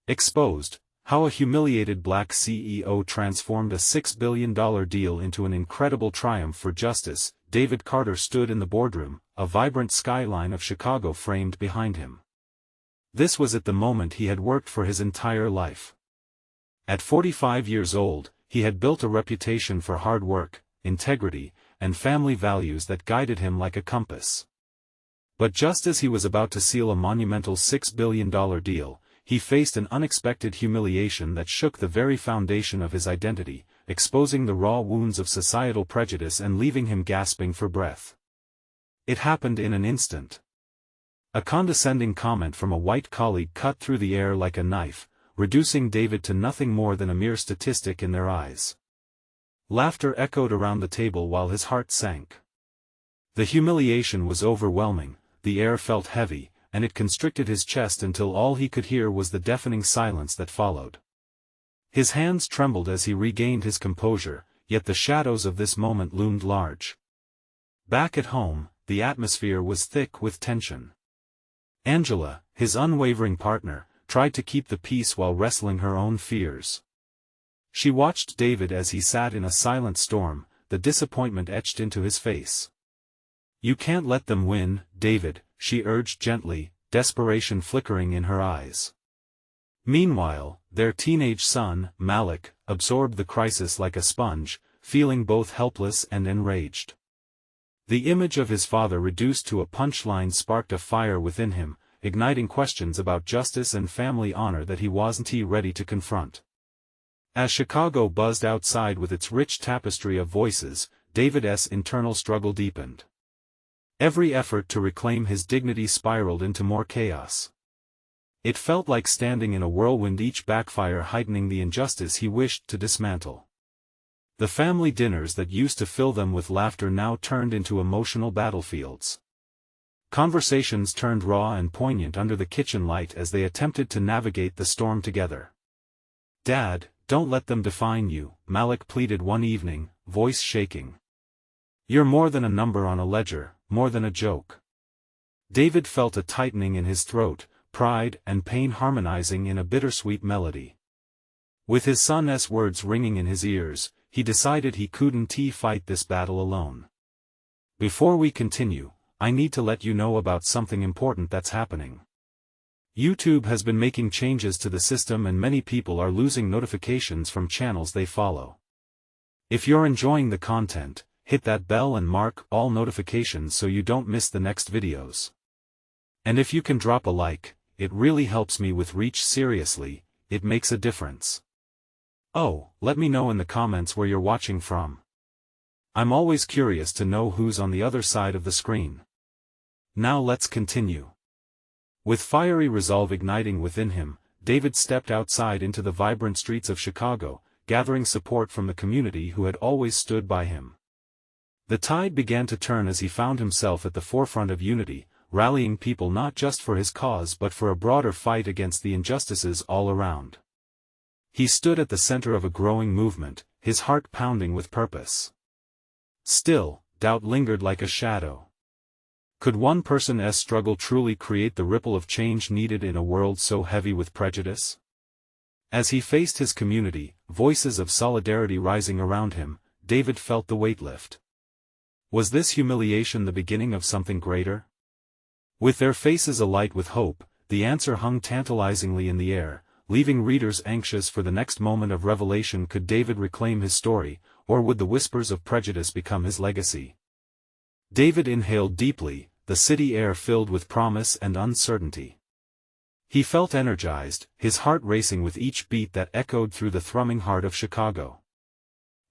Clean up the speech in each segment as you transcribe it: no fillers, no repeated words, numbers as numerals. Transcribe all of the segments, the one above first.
Exposed: How a humiliated black CEO transformed a $6 billion deal into an incredible triumph for justice. David Carter stood in the boardroom, a vibrant skyline of Chicago framed behind him. This was at the moment he had worked for his entire life. At 45 years old, he had built a reputation for hard work, integrity, and family values that guided him like a compass. But just as he was about to seal a monumental $6 billion deal, he faced an unexpected humiliation that shook the very foundation of his identity, exposing the raw wounds of societal prejudice and leaving him gasping for breath. It happened in an instant. A condescending comment from a white colleague cut through the air like a knife, reducing David to nothing more than a mere statistic in their eyes. Laughter echoed around the table while his heart sank. The humiliation was overwhelming, the air felt heavy, and it constricted his chest until all he could hear was the deafening silence that followed. His hands trembled as he regained his composure, yet the shadows of this moment loomed large. Back at home, the atmosphere was thick with tension. Angela, his unwavering partner, tried to keep the peace while wrestling her own fears. She watched David as he sat in a silent storm, the disappointment etched into his face. "You can't let them win, David," she urged gently, desperation flickering in her eyes. Meanwhile, their teenage son, Malik, absorbed the crisis like a sponge, feeling both helpless and enraged. The image of his father reduced to a punchline sparked a fire within him, igniting questions about justice and family honor that he wasn't ready to confront. As Chicago buzzed outside with its rich tapestry of voices, David's internal struggle deepened. Every effort to reclaim his dignity spiraled into more chaos. It felt like standing in a whirlwind, each backfire heightening the injustice he wished to dismantle. The family dinners that used to fill them with laughter now turned into emotional battlefields. Conversations turned raw and poignant under the kitchen light as they attempted to navigate the storm together. "Dad, don't let them define you," Malik pleaded one evening, voice shaking. "You're more than a number on a ledger, more than a joke." David felt a tightening in his throat, pride and pain harmonizing in a bittersweet melody. With his son's words ringing in his ears, he decided he couldn't fight this battle alone. "Before we continue, I need to let you know about something important that's happening. YouTube has been making changes to the system and many people are losing notifications from channels they follow. If you're enjoying the content, hit that bell and mark all notifications so you don't miss the next videos. And if you can drop a like, it really helps me with reach. Seriously, it makes a difference. Oh, let me know in the comments where you're watching from. I'm always curious to know who's on the other side of the screen. Now let's continue." With fiery resolve igniting within him, David stepped outside into the vibrant streets of Chicago, gathering support from the community who had always stood by him. The tide began to turn as he found himself at the forefront of unity, rallying people not just for his cause but for a broader fight against the injustices all around. He stood at the center of a growing movement, his heart pounding with purpose. Still, doubt lingered like a shadow. Could one person's struggle truly create the ripple of change needed in a world so heavy with prejudice? As he faced his community, voices of solidarity rising around him, David felt the weight lift. Was this humiliation the beginning of something greater? With their faces alight with hope, the answer hung tantalizingly in the air, leaving readers anxious for the next moment of revelation. Could David reclaim his story, or would the whispers of prejudice become his legacy? David inhaled deeply, the city air filled with promise and uncertainty. He felt energized, his heart racing with each beat that echoed through the thrumming heart of Chicago.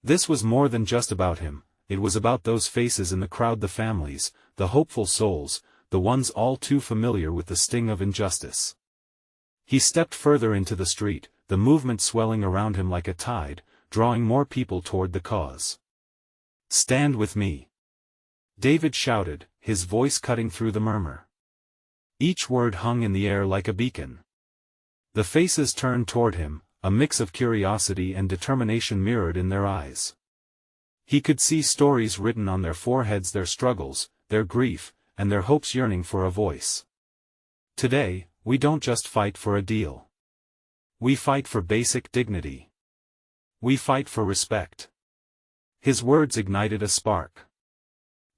This was more than just about him, it was about those faces in the crowd, the families, the hopeful souls, the ones all too familiar with the sting of injustice. He stepped further into the street, the movement swelling around him like a tide, drawing more people toward the cause. "Stand with me," David shouted, his voice cutting through the murmur. Each word hung in the air like a beacon. The faces turned toward him, a mix of curiosity and determination mirrored in their eyes. He could see stories written on their foreheads, their struggles, their grief, and their hopes yearning for a voice. "Today, we don't just fight for a deal. We fight for basic dignity. We fight for respect. His words ignited a spark.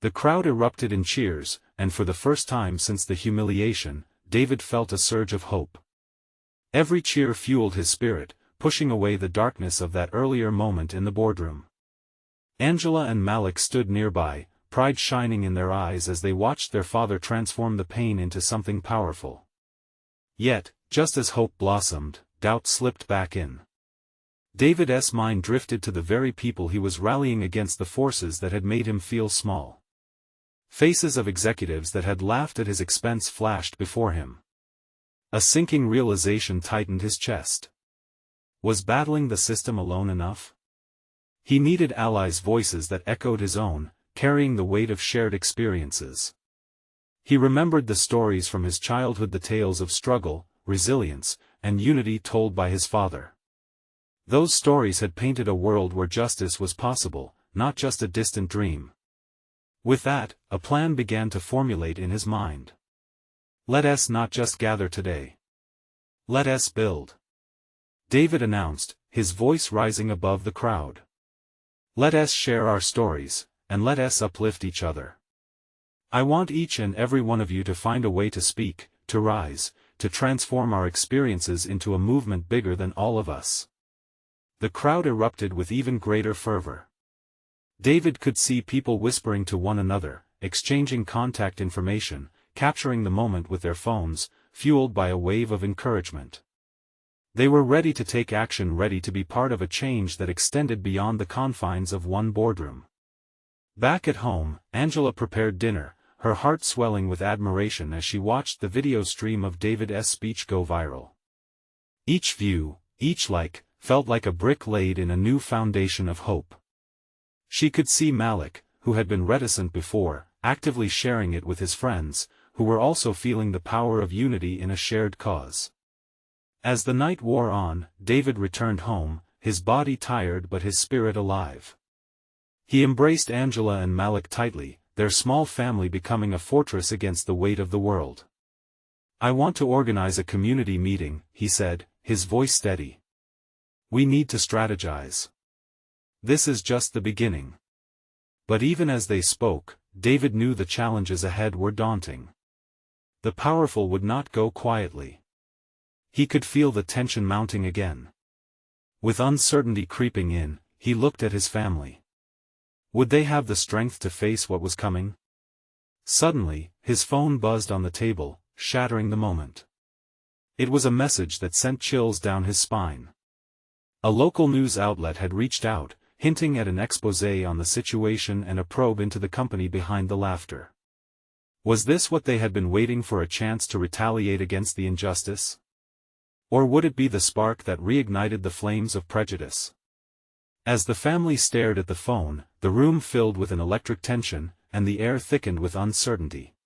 The crowd erupted in cheers, and for the first time since the humiliation, David felt a surge of hope. Every cheer fueled his spirit, pushing away the darkness of that earlier moment in the boardroom. Angela and Malik stood nearby, pride shining in their eyes as they watched their father transform the pain into something powerful. Yet, just as hope blossomed, doubt slipped back in. David's mind drifted to the very people he was rallying against, the forces that had made him feel small. Faces of executives that had laughed at his expense flashed before him. A sinking realization tightened his chest. Was battling the system alone enough? He needed allies, voices that echoed his own, carrying the weight of shared experiences. He remembered the stories from his childhood, the tales of struggle, resilience, and unity told by his father. Those stories had painted a world where justice was possible, not just a distant dream. With that, a plan began to formulate in his mind. Let us not just gather today. Let us build. David announced, his voice rising above the crowd. Let us share our stories, and let us uplift each other. I want each and every one of you to find a way to speak, to rise, to transform our experiences into a movement bigger than all of us. The crowd erupted with even greater fervor. David could see people whispering to one another, exchanging contact information, capturing the moment with their phones, fueled by a wave of encouragement. They were ready to take action, ready to be part of a change that extended beyond the confines of one boardroom. Back at home, Angela prepared dinner, her heart swelling with admiration as she watched the video stream of David's speech go viral. Each view, each like, felt like a brick laid in a new foundation of hope. She could see Malik, who had been reticent before, actively sharing it with his friends, who were also feeling the power of unity in a shared cause. As the night wore on, David returned home, his body tired but his spirit alive. He embraced Angela and Malik tightly, their small family becoming a fortress against the weight of the world. I want to organize a community meeting, he said, his voice steady. We need to strategize. This is just the beginning. But even as they spoke, David knew the challenges ahead were daunting. The powerful would not go quietly. He could feel the tension mounting again. With uncertainty creeping in, he looked at his family. Would they have the strength to face what was coming? Suddenly, his phone buzzed on the table, shattering the moment. It was a message that sent chills down his spine. A local news outlet had reached out, hinting at an exposé on the situation and a probe into the company behind the laughter. Was this what they had been waiting for, a chance to retaliate against the injustice? Or would it be the spark that reignited the flames of prejudice? As the family stared at the phone, the room filled with an electric tension, and the air thickened with uncertainty.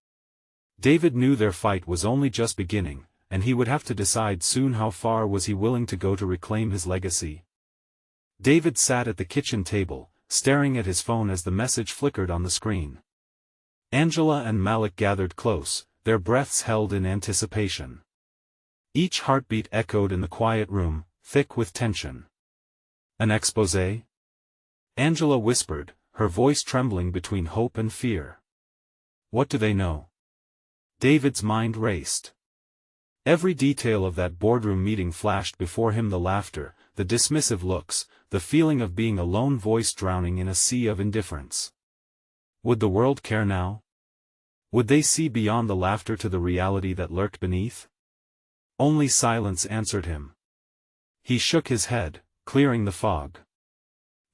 David knew their fight was only just beginning, and he would have to decide soon how far was he willing to go to reclaim his legacy. David sat at the kitchen table, staring at his phone as the message flickered on the screen. Angela and Malik gathered close, their breaths held in anticipation. Each heartbeat echoed in the quiet room, thick with tension. An exposé? Angela whispered, her voice trembling between hope and fear. What do they know? David's mind raced. Every detail of that boardroom meeting flashed before him, the laughter, the dismissive looks, the feeling of being a lone voice drowning in a sea of indifference. Would the world care now? Would they see beyond the laughter to the reality that lurked beneath? Only silence answered him. He shook his head, clearing the fog.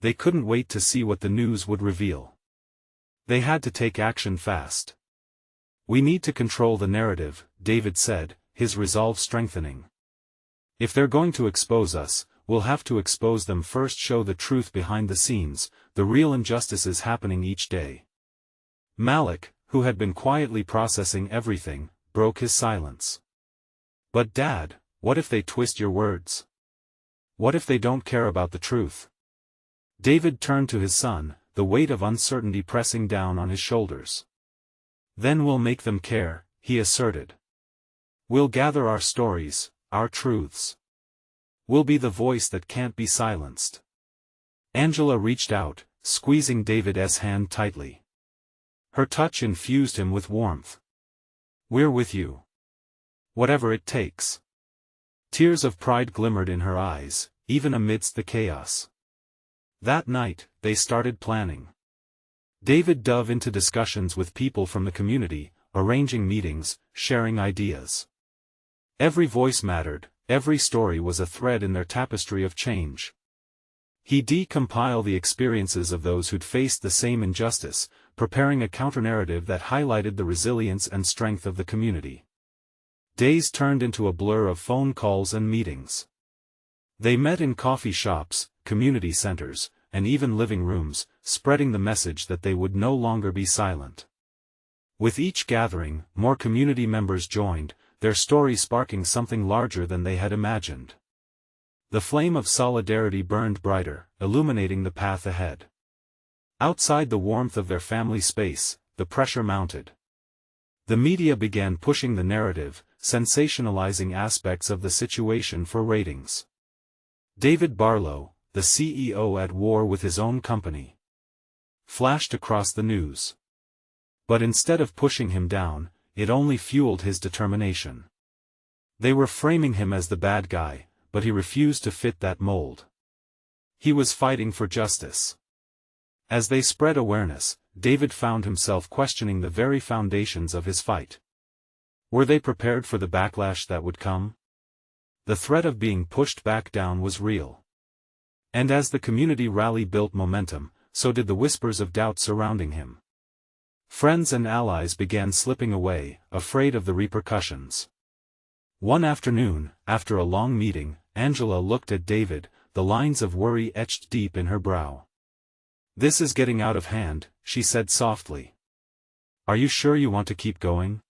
They couldn't wait to see what the news would reveal. They had to take action fast. We need to control the narrative, David said, his resolve strengthening. If they're going to expose us, we'll have to expose them first, show the truth behind the scenes, the real injustices happening each day. Malik, who had been quietly processing everything, broke his silence. But Dad, what if they twist your words? What if they don't care about the truth? David turned to his son, the weight of uncertainty pressing down on his shoulders. Then we'll make them care, he asserted. We'll gather our stories, our truths. We'll be the voice that can't be silenced. Angela reached out, squeezing David's hand tightly. Her touch infused him with warmth. We're with you. Whatever it takes. Tears of pride glimmered in her eyes, even amidst the chaos. That night, they started planning. David dove into discussions with people from the community, arranging meetings, sharing ideas. Every voice mattered, every story was a thread in their tapestry of change. He decompiled the experiences of those who'd faced the same injustice, preparing a counternarrative that highlighted the resilience and strength of the community. Days turned into a blur of phone calls and meetings. They met in coffee shops, community centers, and even living rooms, spreading the message that they would no longer be silent. With each gathering, more community members joined, their story sparking something larger than they had imagined. The flame of solidarity burned brighter, illuminating the path ahead. Outside the warmth of their family space, the pressure mounted. The media began pushing the narrative, sensationalizing aspects of the situation for ratings. David Barlow, the CEO at war with his own company, flashed across the news. But instead of pushing him down, it only fueled his determination. They were framing him as the bad guy, but he refused to fit that mold. He was fighting for justice. As they spread awareness, David found himself questioning the very foundations of his fight. Were they prepared for the backlash that would come? The threat of being pushed back down was real. And as the community rally built momentum, so did the whispers of doubt surrounding him. Friends and allies began slipping away, afraid of the repercussions. One afternoon, after a long meeting, Angela looked at David, the lines of worry etched deep in her brow. "This is getting out of hand," she said softly. "Are you sure you want to keep going?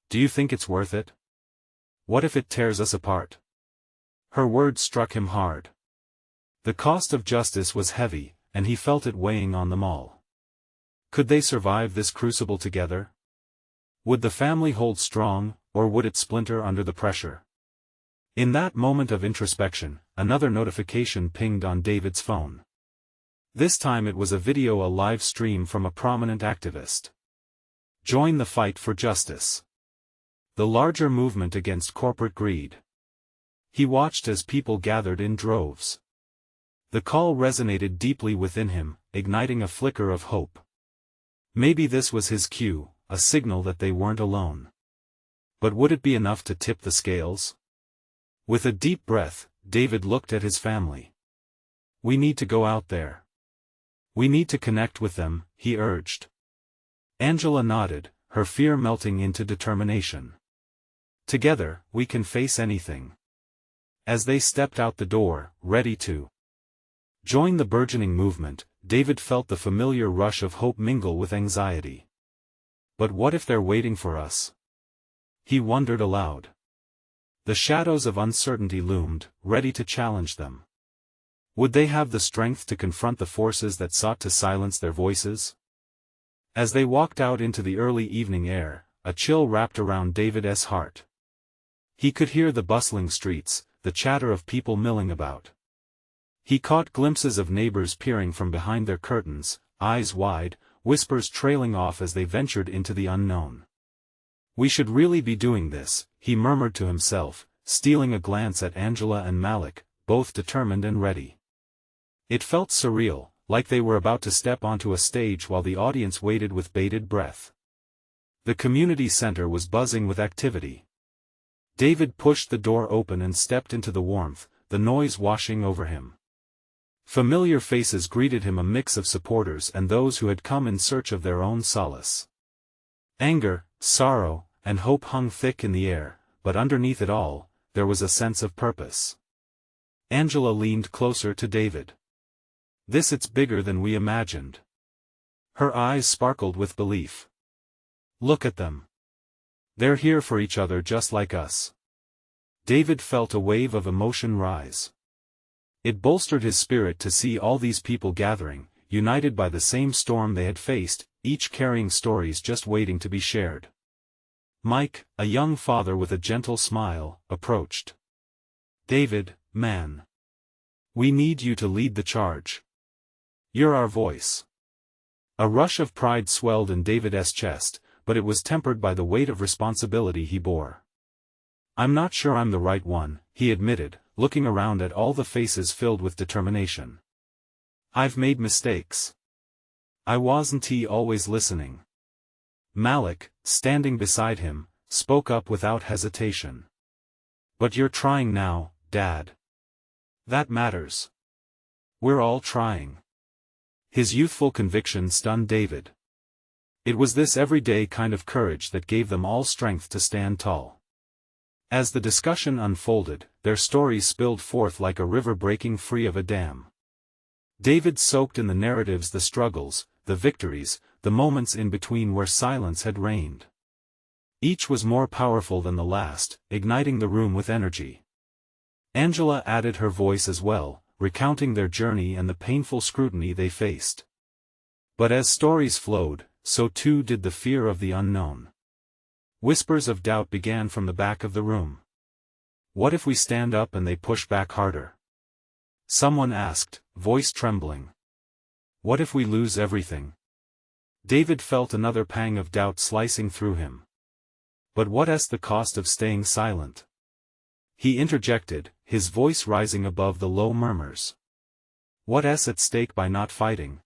Do you think it's worth it? What if it tears us apart?" Her words struck him hard. The cost of justice was heavy, and he felt it weighing on them all. Could they survive this crucible together? Would the family hold strong, or would it splinter under the pressure? In that moment of introspection, another notification pinged on David's phone. This time it was a live stream from a prominent activist. Join the fight for justice. The larger movement against corporate greed. He watched as people gathered in droves. The call resonated deeply within him, igniting a flicker of hope. Maybe this was his cue, a signal that they weren't alone. But would it be enough to tip the scales? With a deep breath, David looked at his family. "We need to go out there. We need to connect with them," he urged. Angela nodded, her fear melting into determination. "Together, we can face anything." As they stepped out the door, ready to join the burgeoning movement, David felt the familiar rush of hope mingle with anxiety. But what if they're waiting for us? He wondered aloud. The shadows of uncertainty loomed, ready to challenge them. Would they have the strength to confront the forces that sought to silence their voices? As they walked out into the early evening air, a chill wrapped around David's heart. He could hear the bustling streets, the chatter of people milling about. He caught glimpses of neighbors peering from behind their curtains, eyes wide, whispers trailing off as they ventured into the unknown. "We should really be doing this," he murmured to himself, stealing a glance at Angela and Malik, both determined and ready. It felt surreal, like they were about to step onto a stage while the audience waited with bated breath. The community center was buzzing with activity. David pushed the door open and stepped into the warmth, the noise washing over him. Familiar faces greeted him, a mix of supporters and those who had come in search of their own solace. Anger, sorrow, and hope hung thick in the air, but underneath it all, there was a sense of purpose. Angela leaned closer to David. It's bigger than we imagined." Her eyes sparkled with belief. "Look at them. They're here for each other just like us." David felt a wave of emotion rise. It bolstered his spirit to see all these people gathering, united by the same storm they had faced, each carrying stories just waiting to be shared. Mike, a young father with a gentle smile, approached. "David, man. We need you to lead the charge. You're our voice." A rush of pride swelled in David's chest, but it was tempered by the weight of responsibility he bore. "I'm not sure I'm the right one," he admitted, looking around at all the faces filled with determination. "I've made mistakes. I wasn't always listening." Malik, standing beside him, spoke up without hesitation. "But you're trying now, Dad. That matters. We're all trying." His youthful conviction stunned David. It was this everyday kind of courage that gave them all strength to stand tall. As the discussion unfolded, their stories spilled forth like a river breaking free of a dam. David soaked in the narratives, the struggles, the victories, the moments in between where silence had reigned. Each was more powerful than the last, igniting the room with energy. Angela added her voice as well, recounting their journey and the painful scrutiny they faced. But as stories flowed, so too did the fear of the unknown. Whispers of doubt began from the back of the room. "What if we stand up and they push back harder?" someone asked, voice trembling. "What if we lose everything?" David felt another pang of doubt slicing through him. "But what's the cost of staying silent?" he interjected, his voice rising above the low murmurs. "What's at stake by not fighting?"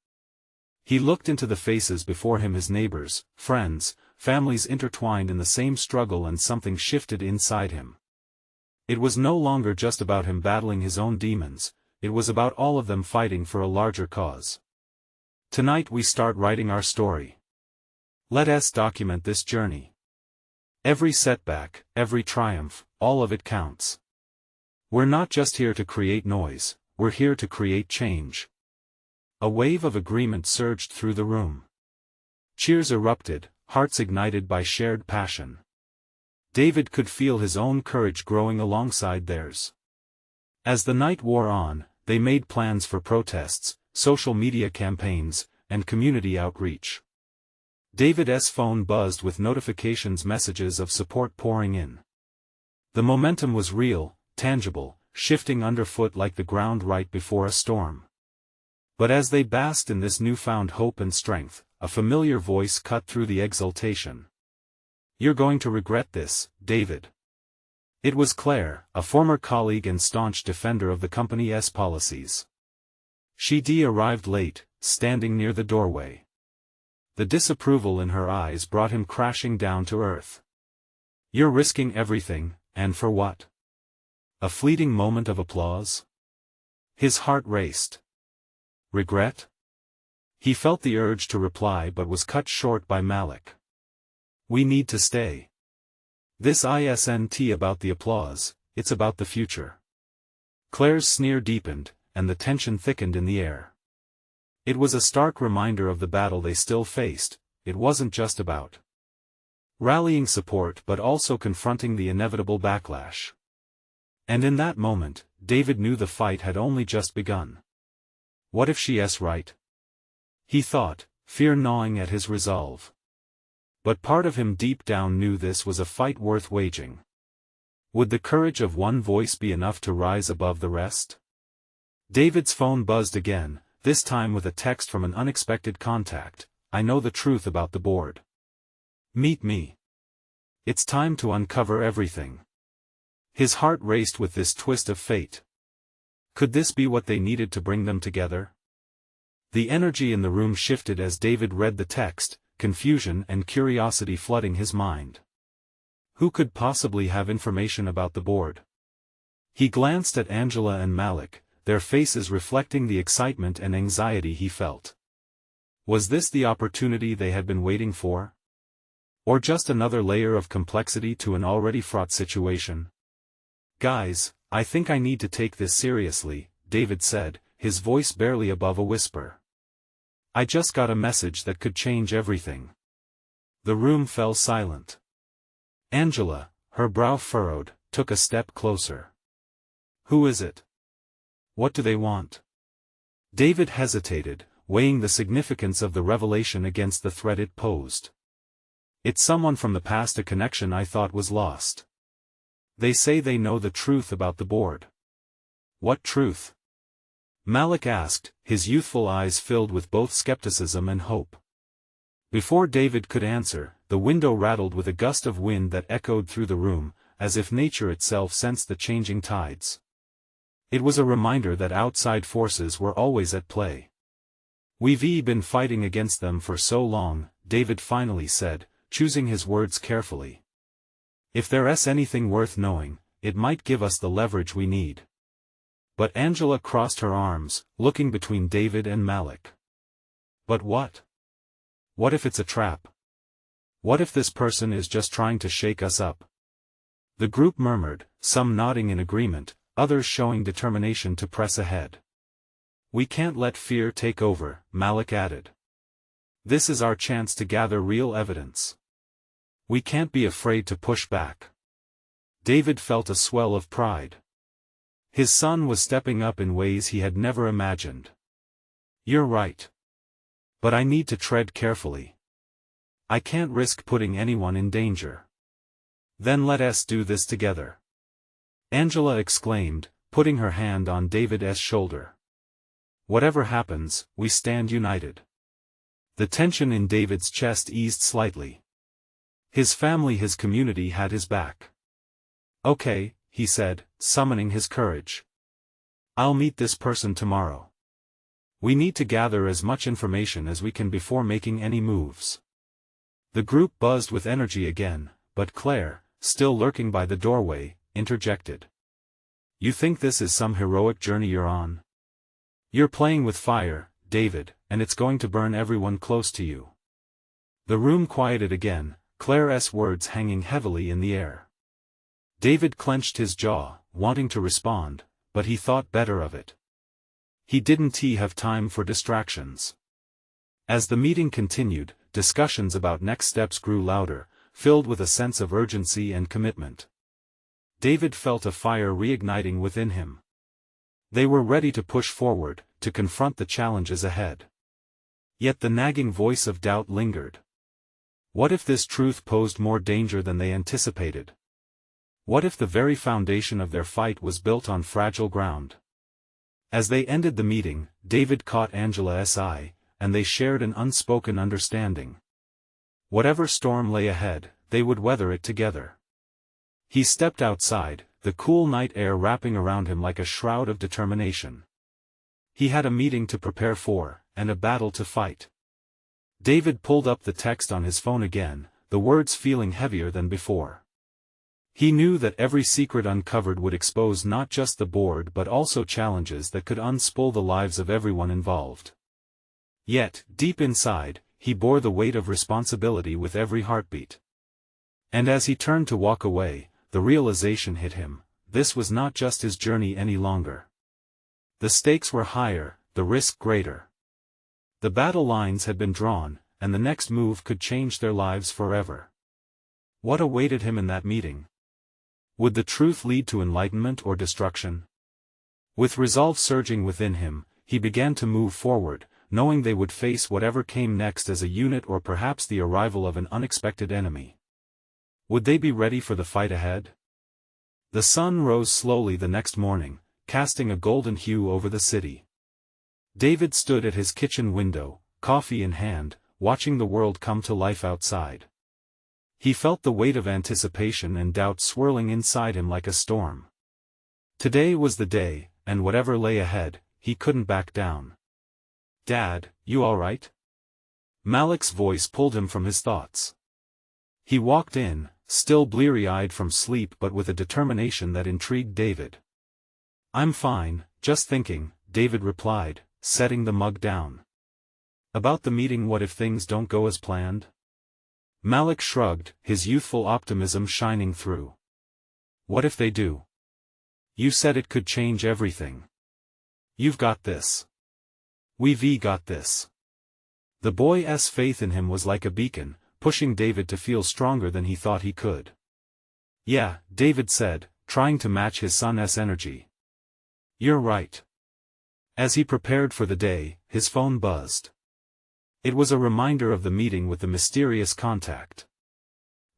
He looked into the faces before him, his neighbors, friends, families intertwined in the same struggle, and something shifted inside him. It was no longer just about him battling his own demons, it was about all of them fighting for a larger cause. "Tonight we start writing our story. Let us document this journey. Every setback, every triumph, all of it counts. We're not just here to create noise, we're here to create change." A wave of agreement surged through the room. Cheers erupted, hearts ignited by shared passion. David could feel his own courage growing alongside theirs. As the night wore on, they made plans for protests, social media campaigns, and community outreach. David's phone buzzed with notifications, messages of support pouring in. The momentum was real, tangible, shifting underfoot like the ground right before a storm. But as they basked in this newfound hope and strength, a familiar voice cut through the exultation. "You're going to regret this, David." It was Claire, a former colleague and staunch defender of the company's policies. She'd arrived late, standing near the doorway. The disapproval in her eyes brought him crashing down to earth. "You're risking everything, and for what? A fleeting moment of applause?" His heart raced. "Regret?" He felt the urge to reply but was cut short by Malik. "We need to stay. This isn't about the applause, it's about the future." Claire's sneer deepened, and the tension thickened in the air. It was a stark reminder of the battle they still faced. It wasn't just about rallying support but also confronting the inevitable backlash. And in that moment, David knew the fight had only just begun. What if she's right? He thought, fear gnawing at his resolve. But part of him deep down knew this was a fight worth waging. Would the courage of one voice be enough to rise above the rest? David's phone buzzed again, this time with a text from an unexpected contact. "I know the truth about the board. Meet me. It's time to uncover everything." His heart raced with this twist of fate. Could this be what they needed to bring them together? The energy in the room shifted as David read the text, confusion and curiosity flooding his mind. Who could possibly have information about the board? He glanced at Angela and Malik, their faces reflecting the excitement and anxiety he felt. Was this the opportunity they had been waiting for? Or just another layer of complexity to an already fraught situation? "Guys, I think I need to take this seriously," David said, his voice barely above a whisper. "I just got a message that could change everything." The room fell silent. Angela, her brow furrowed, took a step closer. "Who is it? What do they want?" David hesitated, weighing the significance of the revelation against the threat it posed. "It's someone from the past, a connection I thought was lost. They say they know the truth about the board." What truth? Malik asked, his youthful eyes filled with both skepticism and hope. Before David could answer, the window rattled with a gust of wind that echoed through the room, as if nature itself sensed the changing tides. It was a reminder that outside forces were always at play. "We've been fighting against them for so long," David finally said, choosing his words carefully. "If there's anything worth knowing, it might give us the leverage we need." But Angela crossed her arms, looking between David and Malik. "But what? What if it's a trap? What if this person is just trying to shake us up?" The group murmured, some nodding in agreement, others showing determination to press ahead. "We can't let fear take over," Malik added. "This is our chance to gather real evidence. We can't be afraid to push back." David felt a swell of pride. His son was stepping up in ways he had never imagined. "You're right. But I need to tread carefully. I can't risk putting anyone in danger." "Then let us do this together," Angela exclaimed, putting her hand on David's shoulder. "Whatever happens, we stand united." The tension in David's chest eased slightly. His family, his community had his back. "Okay," he said, summoning his courage. "I'll meet this person tomorrow. We need to gather as much information as we can before making any moves." The group buzzed with energy again, but Claire, still lurking by the doorway, interjected. "You think this is some heroic journey you're on? You're playing with fire, David, and it's going to burn everyone close to you." The room quieted again, Claire's words hanging heavily in the air. David clenched his jaw, wanting to respond, but he thought better of it. He didn't have time for distractions. As the meeting continued, discussions about next steps grew louder, filled with a sense of urgency and commitment. David felt a fire reigniting within him. They were ready to push forward, to confront the challenges ahead. Yet the nagging voice of doubt lingered. What if this truth posed more danger than they anticipated? What if the very foundation of their fight was built on fragile ground? As they ended the meeting, David caught Angela's eye, and they shared an unspoken understanding. Whatever storm lay ahead, they would weather it together. He stepped outside, the cool night air wrapping around him like a shroud of determination. He had a meeting to prepare for, and a battle to fight. David pulled up the text on his phone again, the words feeling heavier than before. He knew that every secret uncovered would expose not just the board but also challenges that could unspool the lives of everyone involved. Yet, deep inside, he bore the weight of responsibility with every heartbeat. And as he turned to walk away, the realization hit him, this was not just his journey any longer. The stakes were higher, the risk greater. The battle lines had been drawn, and the next move could change their lives forever. What awaited him in that meeting? Would the truth lead to enlightenment or destruction? With resolve surging within him, he began to move forward, knowing they would face whatever came next as a unit or perhaps the arrival of an unexpected enemy. Would they be ready for the fight ahead? The sun rose slowly the next morning, casting a golden hue over the city. David stood at his kitchen window, coffee in hand, watching the world come to life outside. He felt the weight of anticipation and doubt swirling inside him like a storm. Today was the day, and whatever lay ahead, he couldn't back down. "Dad, you all right?" Malik's voice pulled him from his thoughts. He walked in, still bleary-eyed from sleep but with a determination that intrigued David. "I'm fine, just thinking," David replied, setting the mug down. "About the meeting, what if things don't go as planned?" Malik shrugged, his youthful optimism shining through. "What if they do? You said it could change everything. You've got this. We've got this." The boy's faith in him was like a beacon, pushing David to feel stronger than he thought he could. "Yeah," David said, trying to match his son's energy. "You're right." As he prepared for the day, his phone buzzed. It was a reminder of the meeting with the mysterious contact.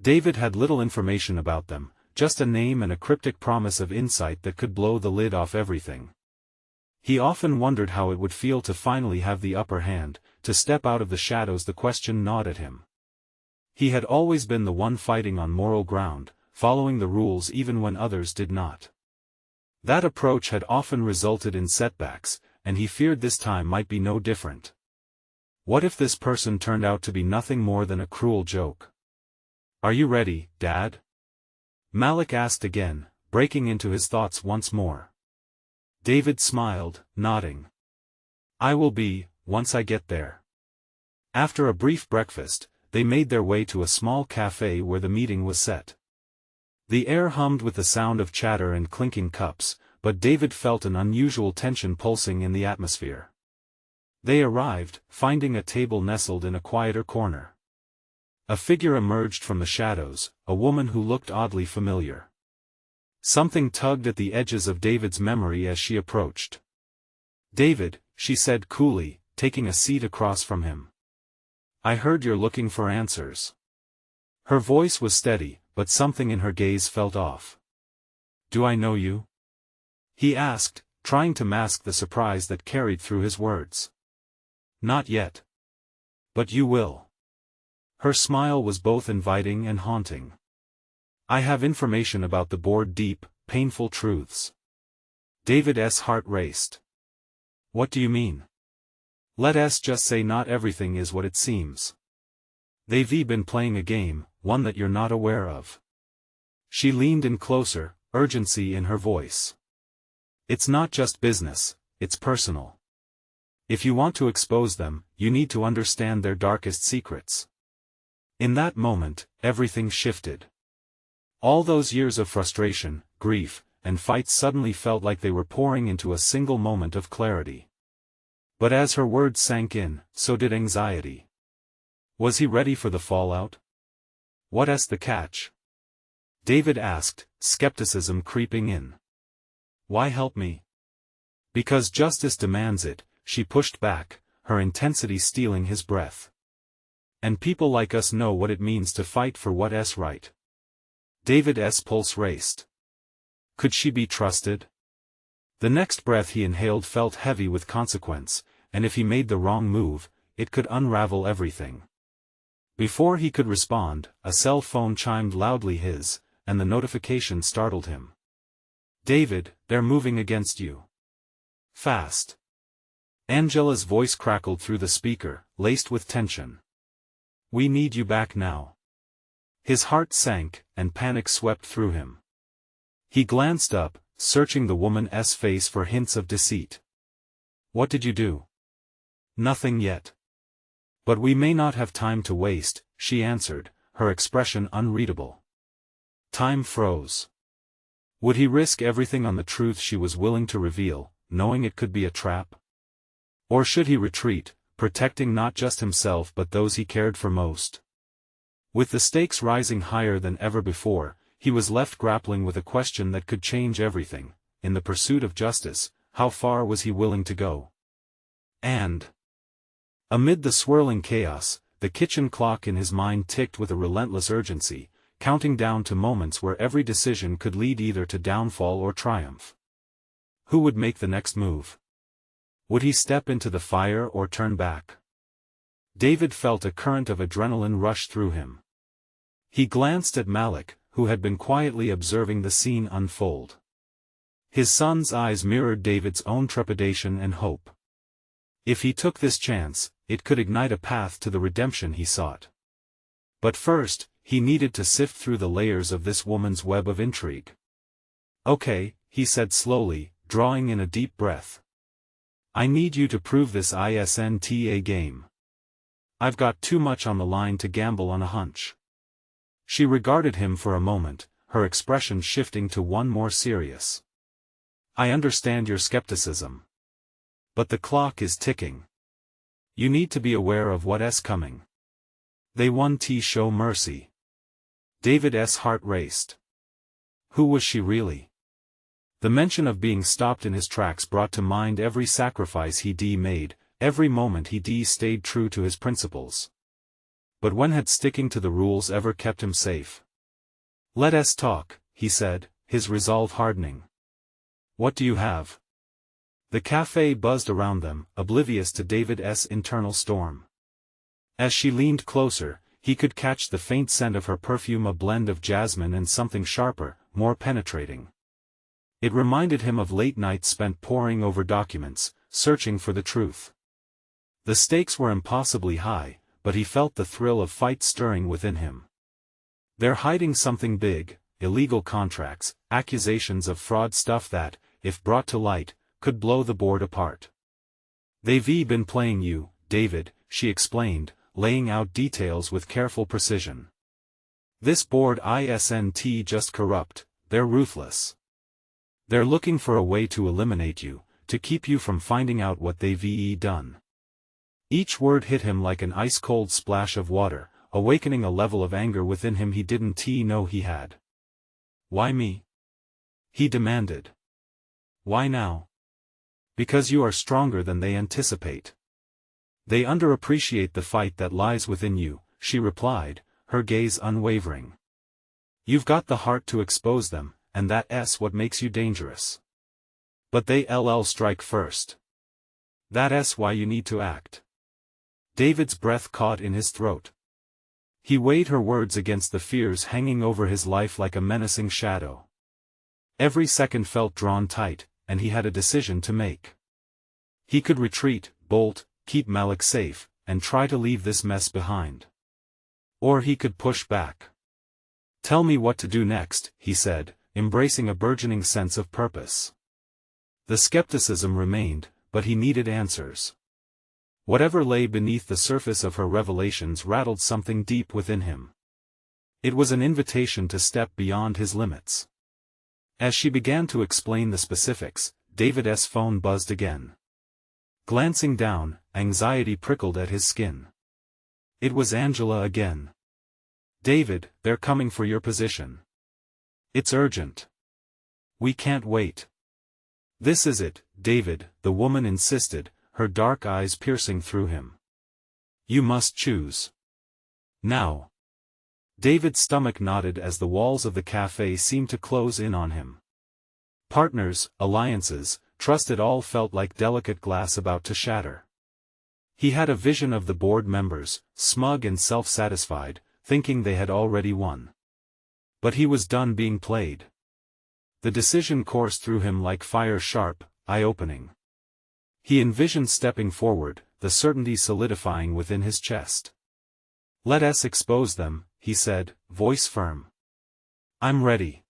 David had little information about them, just a name and a cryptic promise of insight that could blow the lid off everything. He often wondered how it would feel to finally have the upper hand, to step out of the shadows the question gnawed at him. He had always been the one fighting on moral ground, following the rules even when others did not. That approach had often resulted in setbacks, and he feared this time might be no different. What if this person turned out to be nothing more than a cruel joke? "Are you ready, Dad?" Malik asked again, breaking into his thoughts once more. David smiled, nodding. "I will be, once I get there." After a brief breakfast, they made their way to a small cafe where the meeting was set. The air hummed with the sound of chatter and clinking cups, but David felt an unusual tension pulsing in the atmosphere. They arrived, finding a table nestled in a quieter corner. A figure emerged from the shadows, a woman who looked oddly familiar. Something tugged at the edges of David's memory as she approached. "David," she said coolly, taking a seat across from him. "I heard you're looking for answers." Her voice was steady, but something in her gaze felt off. "Do I know you?" he asked, trying to mask the surprise that carried through his words. "Not yet. But you will." Her smile was both inviting and haunting. "I have information about the board, deep, painful truths." David's heart raced. "What do you mean?" "Let us just say not everything is what it seems. They've been playing a game, one that you're not aware of." She leaned in closer, urgency in her voice. "It's not just business, it's personal. If you want to expose them, you need to understand their darkest secrets." In that moment, everything shifted. All those years of frustration, grief, and fights suddenly felt like they were pouring into a single moment of clarity. But as her words sank in, so did anxiety. Was he ready for the fallout? What's the catch? David asked, skepticism creeping in. "Why help me?" "Because justice demands it," she pushed back, her intensity stealing his breath. "And people like us know what it means to fight for what's right." David's pulse raced. Could she be trusted? The next breath he inhaled felt heavy with consequence, and if he made the wrong move, it could unravel everything. Before he could respond, a cell phone chimed loudly his, and the notification startled him. "David, they're moving against you. Fast." Angela's voice crackled through the speaker, laced with tension. "We need you back now." His heart sank, and panic swept through him. He glanced up, searching the woman's face for hints of deceit. "What did you do?" "Nothing yet. But we may not have time to waste," she answered, her expression unreadable. Time froze. Would he risk everything on the truth she was willing to reveal, knowing it could be a trap? Or should he retreat, protecting not just himself but those he cared for most? With the stakes rising higher than ever before, he was left grappling with a question that could change everything. In the pursuit of justice, how far was he willing to go? And amid the swirling chaos, the kitchen clock in his mind ticked with a relentless urgency, counting down to moments where every decision could lead either to downfall or triumph. Who would make the next move? Would he step into the fire or turn back? David felt a current of adrenaline rush through him. He glanced at Malik, who had been quietly observing the scene unfold. His son's eyes mirrored David's own trepidation and hope. If he took this chance, it could ignite a path to the redemption he sought. But first, he needed to sift through the layers of this woman's web of intrigue. "Okay," he said slowly, drawing in a deep breath. "I need you to prove this isn't game. I've got too much on the line to gamble on a hunch." She regarded him for a moment, her expression shifting to one more serious. "I understand your skepticism. But the clock is ticking. You need to be aware of what's coming. They want to show mercy." David's heart raced. Who was she really? The mention of being stopped in his tracks brought to mind every sacrifice he'd made, every moment he'd stayed true to his principles. But when had sticking to the rules ever kept him safe? "Let us talk," he said, his resolve hardening. What do you have? The cafe buzzed around them, oblivious to David's internal storm. As she leaned closer, he could catch the faint scent of her perfume, a blend of jasmine and something sharper, more penetrating. It reminded him of late nights spent poring over documents, searching for the truth. The stakes were impossibly high, but he felt the thrill of fight stirring within him. They're hiding something big, illegal contracts, accusations of fraud, stuff that, if brought to light, could blow the board apart. They've been playing you, David, she explained, laying out details with careful precision. This board isn't just corrupt, they're ruthless. They're looking for a way to eliminate you, to keep you from finding out what they've done. Each word hit him like an ice-cold splash of water, awakening a level of anger within him he didn't know he had. Why me? He demanded. Why now? Because you are stronger than they anticipate. They underappreciate the fight that lies within you, she replied, her gaze unwavering. You've got the heart to expose them, and that's what makes you dangerous. But they'll strike first. That's why you need to act. David's breath caught in his throat. He weighed her words against the fears hanging over his life like a menacing shadow. Every second felt drawn tight, and he had a decision to make. He could retreat, bolt, keep Malik safe, and try to leave this mess behind. Or he could push back. Tell me what to do next, he said, embracing a burgeoning sense of purpose. The skepticism remained, but he needed answers. Whatever lay beneath the surface of her revelations rattled something deep within him. It was an invitation to step beyond his limits. As she began to explain the specifics, David's phone buzzed again. Glancing down, anxiety prickled at his skin. It was Angela again. David, they're coming for your position. It's urgent. We can't wait. This is it, David, the woman insisted, her dark eyes piercing through him. You must choose. Now. David's stomach knotted as the walls of the cafe seemed to close in on him. Partners, alliances, trust, it all felt like delicate glass about to shatter. He had a vision of the board members, smug and self-satisfied, thinking they had already won. But he was done being played. The decision coursed through him like fire, sharp, eye-opening. He envisioned stepping forward, the certainty solidifying within his chest. Let us expose them, he said, voice firm. I'm ready.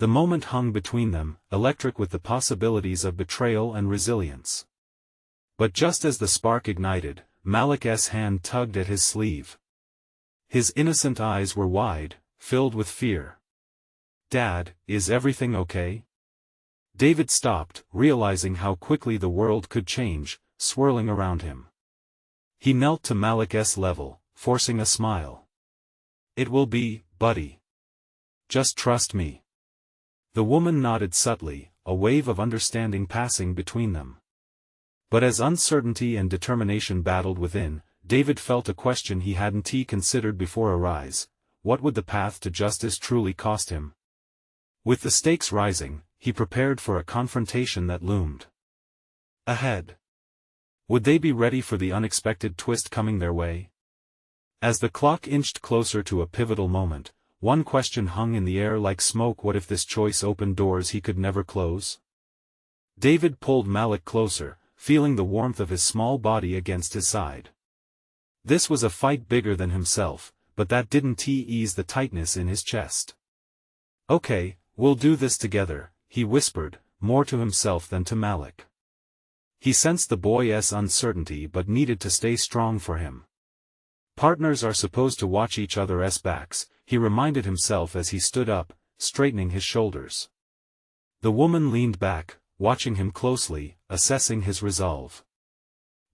The moment hung between them, electric with the possibilities of betrayal and resilience. But just as the spark ignited, Malik's hand tugged at his sleeve. His innocent eyes were wide, filled with fear. Dad, is everything okay? David stopped, realizing how quickly the world could change, swirling around him. He knelt to Malik's level, forcing a smile. It will be, buddy. Just trust me. The woman nodded subtly, a wave of understanding passing between them. But as uncertainty and determination battled within, David felt a question he hadn't considered before arise: what would the path to justice truly cost him? With the stakes rising, he prepared for a confrontation that loomed ahead. Would they be ready for the unexpected twist coming their way? As the clock inched closer to a pivotal moment, one question hung in the air like smoke: what if this choice opened doors he could never close? David pulled Malik closer, feeling the warmth of his small body against his side. This was a fight bigger than himself, but that didn't ease the tightness in his chest. Okay, we'll do this together, he whispered, more to himself than to Malik. He sensed the boy's uncertainty but needed to stay strong for him. Partners are supposed to watch each other's backs, he reminded himself as he stood up, straightening his shoulders. The woman leaned back, watching him closely, assessing his resolve.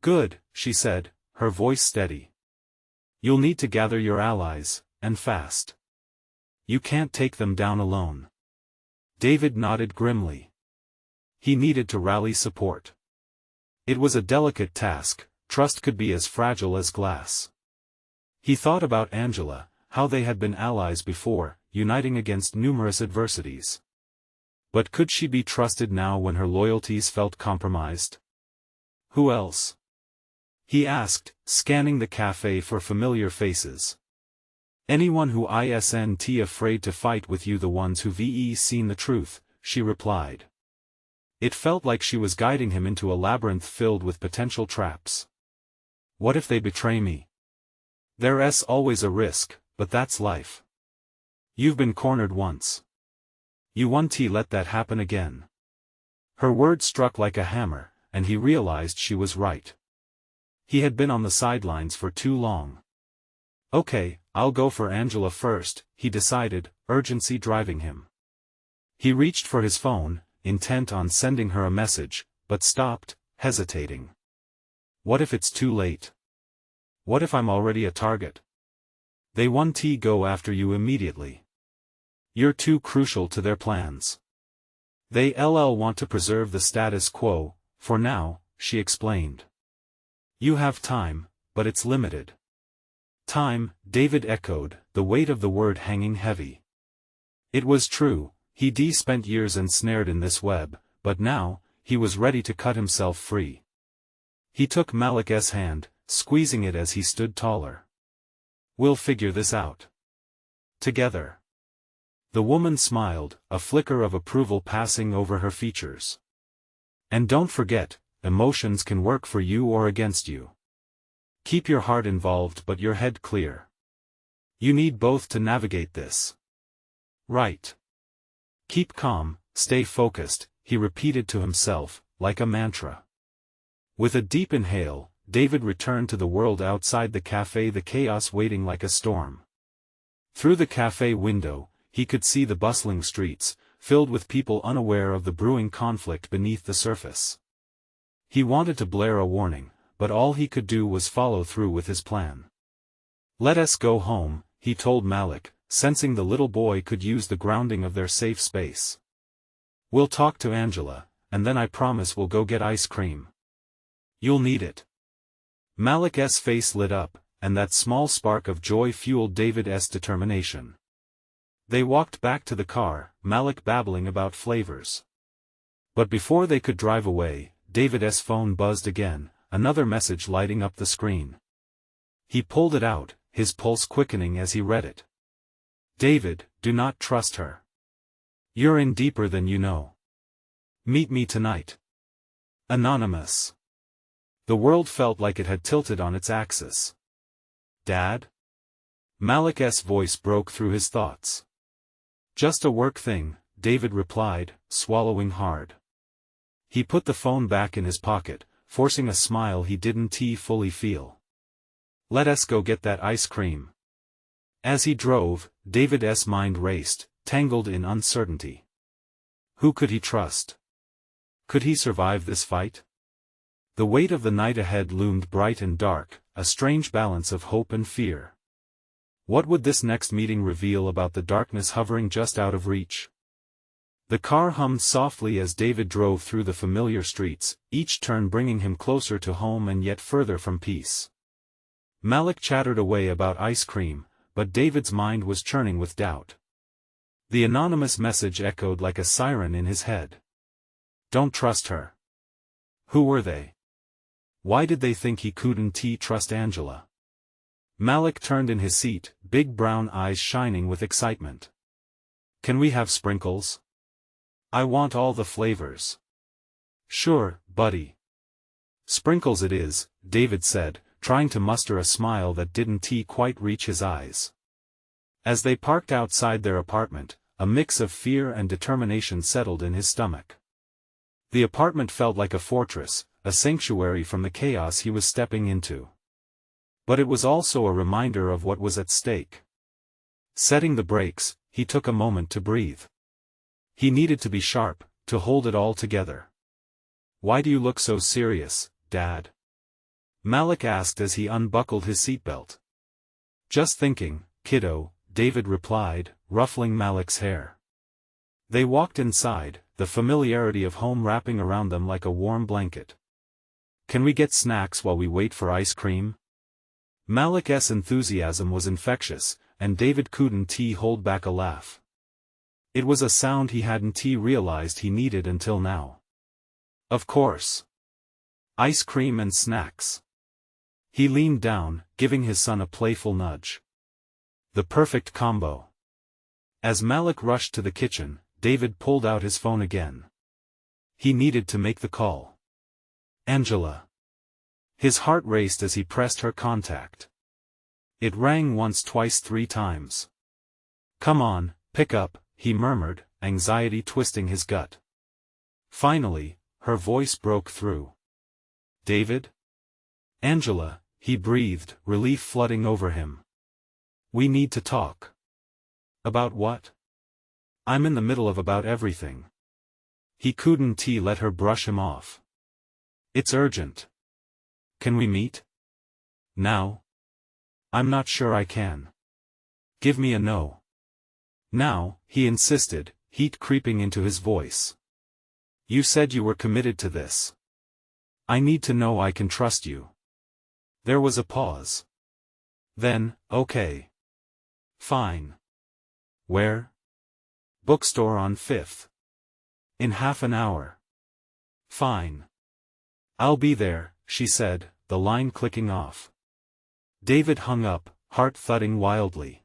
Good, she said, her voice steady. You'll need to gather your allies, and fast. You can't take them down alone. David nodded grimly. He needed to rally support. It was a delicate task, trust could be as fragile as glass. He thought about Angela, how they had been allies before, uniting against numerous adversities. But could she be trusted now when her loyalties felt compromised? Who else? He asked, scanning the cafe for familiar faces. Anyone who isn't afraid to fight with you, the ones who've seen the truth, she replied. It felt like she was guiding him into a labyrinth filled with potential traps. What if they betray me? There's always a risk, but that's life. You've been cornered once. You won't let that happen again. Her words struck like a hammer, and he realized she was right. He had been on the sidelines for too long. Okay, I'll go for Angela first, he decided, urgency driving him. He reached for his phone, intent on sending her a message, but stopped, hesitating. What if it's too late? What if I'm already a target? They won't go after you immediately. You're too crucial to their plans. They want to preserve the status quo, for now, she explained. You have time, but it's limited. Time, David echoed, the weight of the word hanging heavy. It was true, he'd spent years ensnared in this web, but now, he was ready to cut himself free. He took Malik's hand, squeezing it as he stood taller. We'll figure this out. Together. The woman smiled, a flicker of approval passing over her features. And don't forget, emotions can work for you or against you. Keep your heart involved but your head clear. You need both to navigate this. Right. Keep calm, stay focused, he repeated to himself, like a mantra. With a deep inhale, David returned to the world outside the cafe, the chaos waiting like a storm. Through the cafe window, he could see the bustling streets, filled with people unaware of the brewing conflict beneath the surface. He wanted to blare a warning, but all he could do was follow through with his plan. Let us go home, he told Malik, sensing the little boy could use the grounding of their safe space. We'll talk to Angela, and then I promise we'll go get ice cream. You'll need it. Malik's face lit up, and that small spark of joy fueled David's determination. They walked back to the car, Malik babbling about flavors. But before they could drive away, David's phone buzzed again, another message lighting up the screen. He pulled it out, his pulse quickening as he read it. David, do not trust her. You're in deeper than you know. Meet me tonight. Anonymous. The world felt like it had tilted on its axis. Dad? Malik's voice broke through his thoughts. Just a work thing, David replied, swallowing hard. He put the phone back in his pocket, forcing a smile he didn't fully feel. Let us go get that ice cream. As he drove, David's mind raced, tangled in uncertainty. Who could he trust? Could he survive this fight? The weight of the night ahead loomed bright and dark, a strange balance of hope and fear. What would this next meeting reveal about the darkness hovering just out of reach? The car hummed softly as David drove through the familiar streets, each turn bringing him closer to home and yet further from peace. Malik chattered away about ice cream, but David's mind was churning with doubt. The anonymous message echoed like a siren in his head. Don't trust her. Who were they? Why did they think he couldn't trust Angela? Malik turned in his seat, big brown eyes shining with excitement. Can we have sprinkles? I want all the flavors. Sure, buddy. Sprinkles it is, David said, trying to muster a smile that didn't quite reach his eyes. As they parked outside their apartment, a mix of fear and determination settled in his stomach. The apartment felt like a fortress, a sanctuary from the chaos he was stepping into. But it was also a reminder of what was at stake. Setting the brakes, he took a moment to breathe. He needed to be sharp, to hold it all together. Why do you look so serious, Dad? Malik asked as he unbuckled his seatbelt. Just thinking, kiddo, David replied, ruffling Malik's hair. They walked inside, the familiarity of home wrapping around them like a warm blanket. Can we get snacks while we wait for ice cream? Malik's enthusiasm was infectious, and David couldn't hold back a laugh. It was a sound he hadn't realized he needed until now. Of course. Ice cream and snacks. He leaned down, giving his son a playful nudge. The perfect combo. As Malik rushed to the kitchen, David pulled out his phone again. He needed to make the call. Angela. His heart raced as he pressed her contact. It rang once, twice, 3 times. Come on, pick up, he murmured, anxiety twisting his gut. Finally, her voice broke through. David? Angela, he breathed, relief flooding over him. We need to talk. About what? I'm in the middle of about everything. He couldn't let her brush him off. It's urgent. Can we meet? Now? I'm not sure I can. Give me a no. Now, he insisted, heat creeping into his voice. You said you were committed to this. I need to know I can trust you. There was a pause. Then, okay. Fine. Where? Bookstore on 5th. In half an hour. Fine. I'll be there, she said, the line clicking off. David hung up, heart thudding wildly.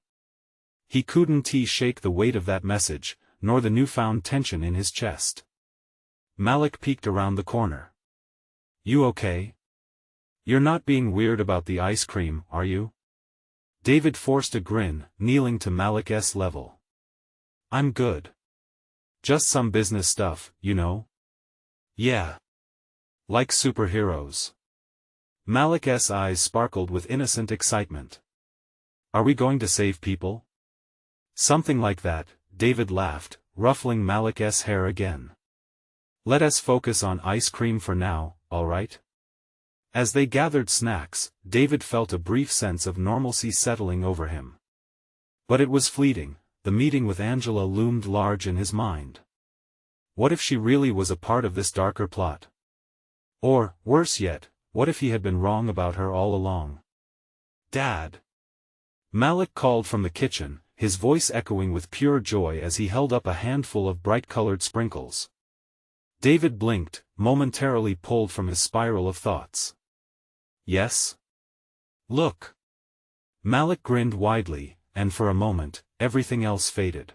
He couldn't shake the weight of that message, nor the newfound tension in his chest. Malik peeked around the corner. You okay? You're not being weird about the ice cream, are you? David forced a grin, kneeling to Malik's level. I'm good. Just some business stuff, you know? Yeah. Like superheroes. Malik's eyes sparkled with innocent excitement. Are we going to save people? Something like that, David laughed, ruffling Malik's hair again. Let us focus on ice cream for now, all right? As they gathered snacks, David felt a brief sense of normalcy settling over him. But it was fleeting. The meeting with Angela loomed large in his mind. What if she really was a part of this darker plot? Or, worse yet, what if he had been wrong about her all along? Dad! Malik called from the kitchen, his voice echoing with pure joy as he held up a handful of bright-colored sprinkles. David blinked, momentarily pulled from his spiral of thoughts. Yes? Look! Malik grinned widely, and for a moment, everything else faded.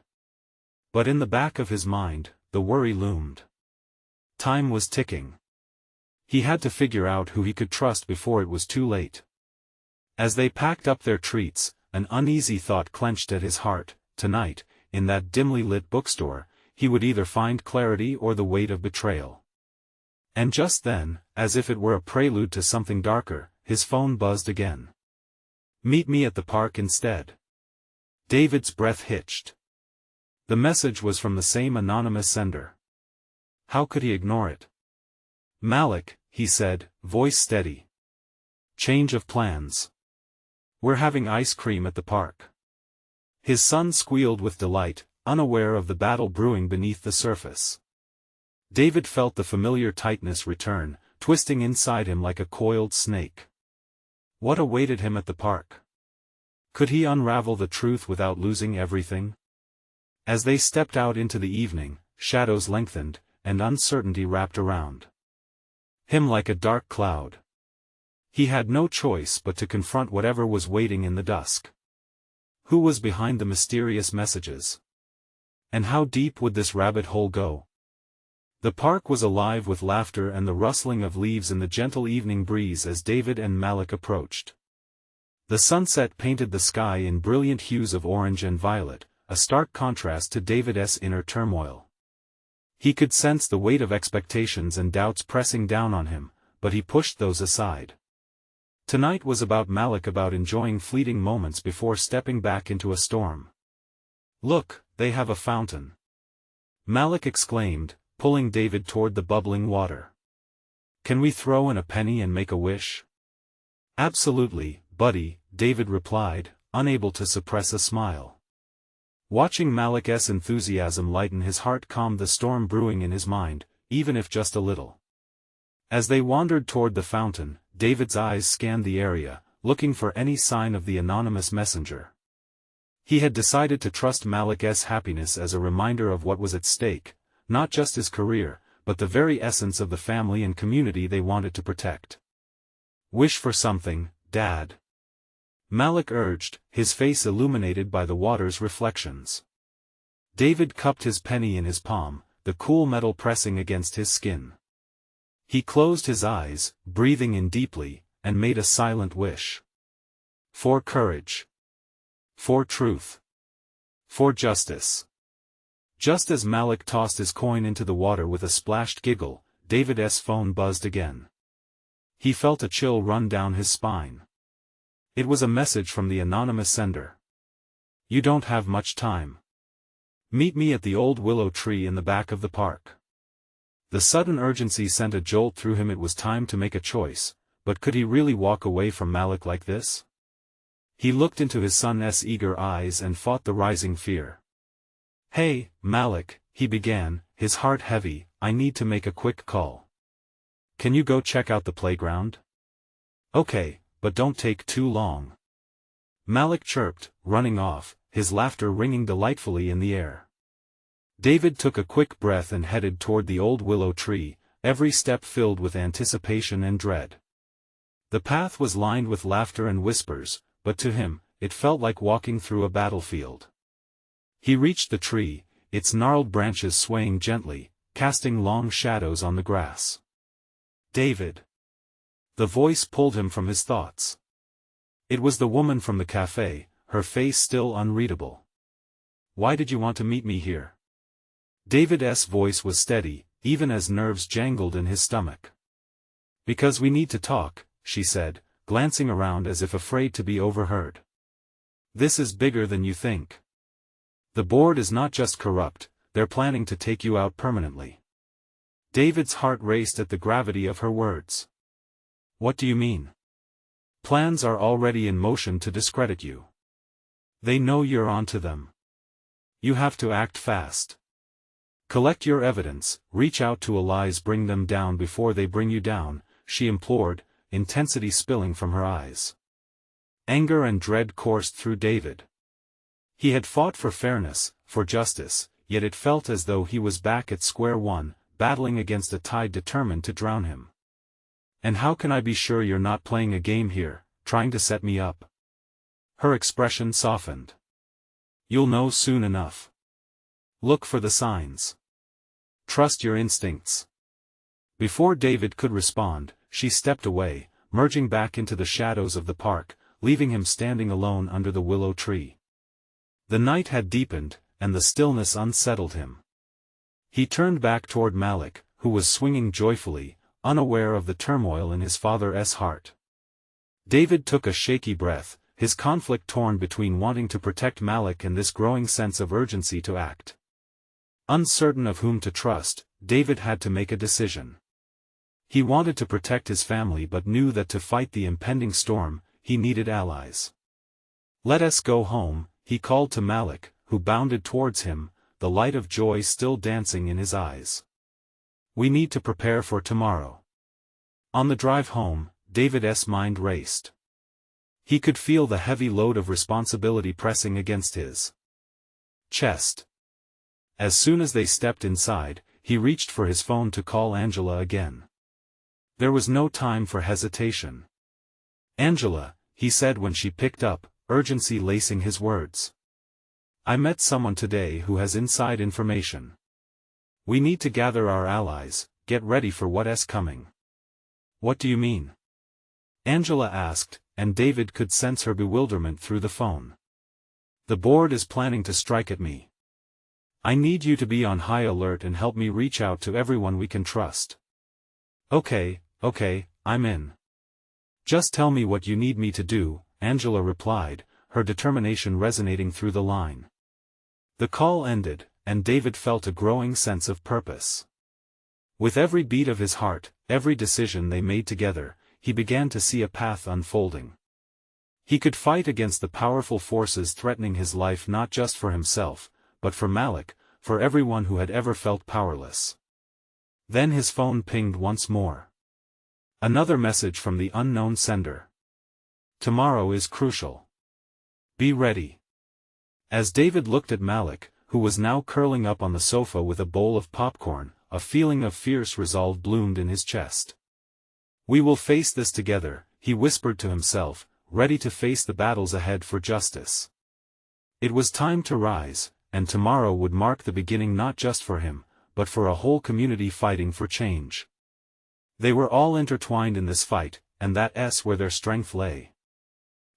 But in the back of his mind, the worry loomed. Time was ticking. He had to figure out who he could trust before it was too late. As they packed up their treats, an uneasy thought clenched at his heart. Tonight, in that dimly lit bookstore, he would either find clarity or the weight of betrayal. And just then, as if it were a prelude to something darker, his phone buzzed again. Meet me at the park instead. David's breath hitched. The message was from the same anonymous sender. How could he ignore it? Malik, he said, voice steady. Change of plans. We're having ice cream at the park. His son squealed with delight, unaware of the battle brewing beneath the surface. David felt the familiar tightness return, twisting inside him like a coiled snake. What awaited him at the park? Could he unravel the truth without losing everything? As they stepped out into the evening, shadows lengthened, and uncertainty wrapped around him like a dark cloud. He had no choice but to confront whatever was waiting in the dusk. Who was behind the mysterious messages? And how deep would this rabbit hole go? The park was alive with laughter and the rustling of leaves in the gentle evening breeze as David and Malik approached. The sunset painted the sky in brilliant hues of orange and violet, a stark contrast to David's inner turmoil. He could sense the weight of expectations and doubts pressing down on him, but he pushed those aside. Tonight was about Malik, about enjoying fleeting moments before stepping back into a storm. Look, they have a fountain. Malik exclaimed, pulling David toward the bubbling water. Can we throw in a penny and make a wish? Absolutely, buddy, David replied, unable to suppress a smile. Watching Malik's enthusiasm lighten his heart calmed the storm brewing in his mind, even if just a little. As they wandered toward the fountain, David's eyes scanned the area, looking for any sign of the anonymous messenger. He had decided to trust Malik's happiness as a reminder of what was at stake, not just his career, but the very essence of the family and community they wanted to protect. "Wish for something, Dad," Malik urged, his face illuminated by the water's reflections. David cupped his penny in his palm, the cool metal pressing against his skin. He closed his eyes, breathing in deeply, and made a silent wish. For courage. For truth. For justice. Just as Malik tossed his coin into the water with a splashed giggle, David's phone buzzed again. He felt a chill run down his spine. It was a message from the anonymous sender. "You don't have much time. Meet me at the old willow tree in the back of the park." The sudden urgency sent a jolt through him. It was time to make a choice, but could he really walk away from Malik like this? He looked into his son's eager eyes and fought the rising fear. "Hey, Malik," he began, his heart heavy, "I need to make a quick call. Can you go check out the playground?" "Okay, but don't take too long," Malik chirped, running off, his laughter ringing delightfully in the air. David took a quick breath and headed toward the old willow tree, every step filled with anticipation and dread. The path was lined with laughter and whispers, but to him, it felt like walking through a battlefield. He reached the tree, its gnarled branches swaying gently, casting long shadows on the grass. "David." The voice pulled him from his thoughts. It was the woman from the cafe, her face still unreadable. "Why did you want to meet me here?" David's voice was steady, even as nerves jangled in his stomach. "Because we need to talk," she said, glancing around as if afraid to be overheard. "This is bigger than you think. The board is not just corrupt, they're planning to take you out permanently." David's heart raced at the gravity of her words. "What do you mean?" "Plans are already in motion to discredit you. They know you're onto them. You have to act fast. Collect your evidence, reach out to allies, bring them down before they bring you down," she implored, intensity spilling from her eyes. Anger and dread coursed through David. He had fought for fairness, for justice, yet it felt as though he was back at square one, battling against a tide determined to drown him. "And how can I be sure you're not playing a game here, trying to set me up?" Her expression softened. "You'll know soon enough. Look for the signs. Trust your instincts." Before David could respond, she stepped away, merging back into the shadows of the park, leaving him standing alone under the willow tree. The night had deepened, and the stillness unsettled him. He turned back toward Malik, who was swinging joyfully, unaware of the turmoil in his father's heart. David took a shaky breath, his conflict torn between wanting to protect Malik and this growing sense of urgency to act. Uncertain of whom to trust, David had to make a decision. He wanted to protect his family but knew that to fight the impending storm, he needed allies. "Let us go home," he called to Malik, who bounded towards him, the light of joy still dancing in his eyes. "We need to prepare for tomorrow." On the drive home, David's mind raced. He could feel the heavy load of responsibility pressing against his chest. As soon as they stepped inside, he reached for his phone to call Angela again. There was no time for hesitation. "Angela," he said when she picked up, urgency lacing his words. "I met someone today who has inside information. We need to gather our allies, get ready for what's coming." "What do you mean?" Angela asked, and David could sense her bewilderment through the phone. "The board is planning to strike at me. I need you to be on high alert and help me reach out to everyone we can trust." Okay, I'm in. Just tell me what you need me to do," Angela replied, her determination resonating through the line. The call ended, and David felt a growing sense of purpose. With every beat of his heart, every decision they made together, he began to see a path unfolding. He could fight against the powerful forces threatening his life, not just for himself, but for Malik, for everyone who had ever felt powerless. Then his phone pinged once more. Another message from the unknown sender. "Tomorrow is crucial. Be ready." As David looked at Malik, who was now curling up on the sofa with a bowl of popcorn, a feeling of fierce resolve bloomed in his chest. "We will face this together," he whispered to himself, ready to face the battles ahead for justice. It was time to rise, and tomorrow would mark the beginning not just for him, but for a whole community fighting for change. They were all intertwined in this fight, and that's where their strength lay.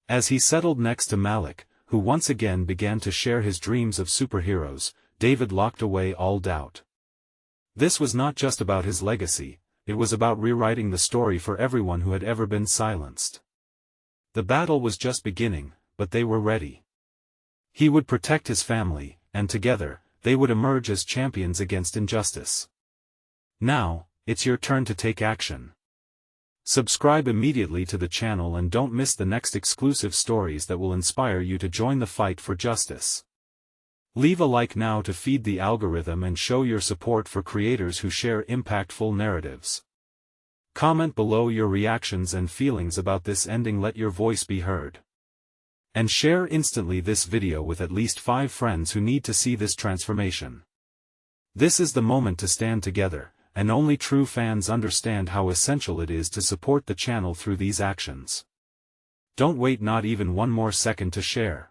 As he settled next to Malik, who once again began to share his dreams of superheroes, David locked away all doubt. This was not just about his legacy, it was about rewriting the story for everyone who had ever been silenced. The battle was just beginning, but they were ready. He would protect his family, and together, they would emerge as champions against injustice. Now, it's your turn to take action. Subscribe immediately to the channel and don't miss the next exclusive stories that will inspire you to join the fight for justice. Leave a like now to feed the algorithm and show your support for creators who share impactful narratives. Comment below your reactions and feelings about this ending. Let your voice be heard. And share instantly this video with at least 5 friends who need to see this transformation. This is the moment to stand together, and only true fans understand how essential it is to support the channel through these actions. Don't wait not even one more second to share.